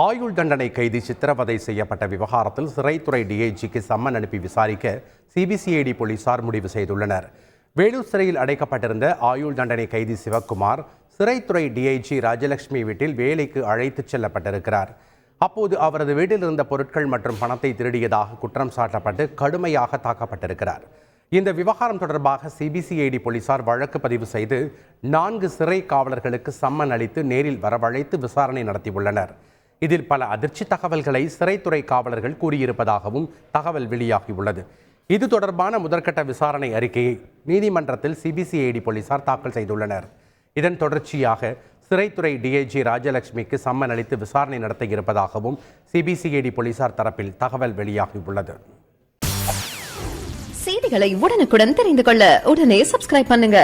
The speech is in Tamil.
ஆயுள் தண்டனை கைதி சித்திரவதை செய்யப்பட்ட விவகாரத்தில் சிறைத்துறை டிஐஜிக்கு சம்மன் அனுப்பி விசாரிக்க சிபிசிஐடி போலீசார் முடிவு செய்துள்ளனர். வேலூர் சிறையில் அடைக்கப்பட்டிருந்த ஆயுள் தண்டனை கைதி சிவக்குமார் சிறைத்துறை டிஐஜி ராஜலட்சுமி வீட்டில் வேலைக்கு அழைத்துச் செல்லப்பட்டிருக்கிறார். அப்போது அவரது வீட்டில் இருந்த பொருட்கள் மற்றும் பணத்தை திருடியதாக குற்றம் சாட்டப்பட்டு கடுமையாக தாக்கப்பட்டிருக்கிறார். இந்த விவகாரம் தொடர்பாக சிபிசிஐடி போலீசார் வழக்கு பதிவு செய்து 4 சிறை காவலர்களுக்கு சம்மன் அளித்து நேரில் வரவழைத்து விசாரணை நடத்தியுள்ளனர். இதில் பல அதிர்ச்சி தகவல்களை சிறைத்துறை காவலர்கள் கூறியிருப்பதாகவும் தகவல் வெளியாகியுள்ளது. இது தொடர்பான முதற்கட்ட விசாரணை அறிக்கையை நீதிமன்றத்தில் சிபிசிஐடி போலீசார் தாக்கல் செய்துள்ளனர். இதன் தொடர்ச்சியாக சிறைத்துறை டிஐஜி ராஜலட்சுமிக்கு சம்மன் அளித்து விசாரணை நடத்த இருப்பதாகவும் சிபிசிஐடி போலீசார் தரப்பில் தகவல் வெளியாகியுள்ளது. செய்திகளை உடனுக்குடன் தெரிந்து கொள்ள உடனே சப்ஸ்கிரைப் பண்ணுங்க.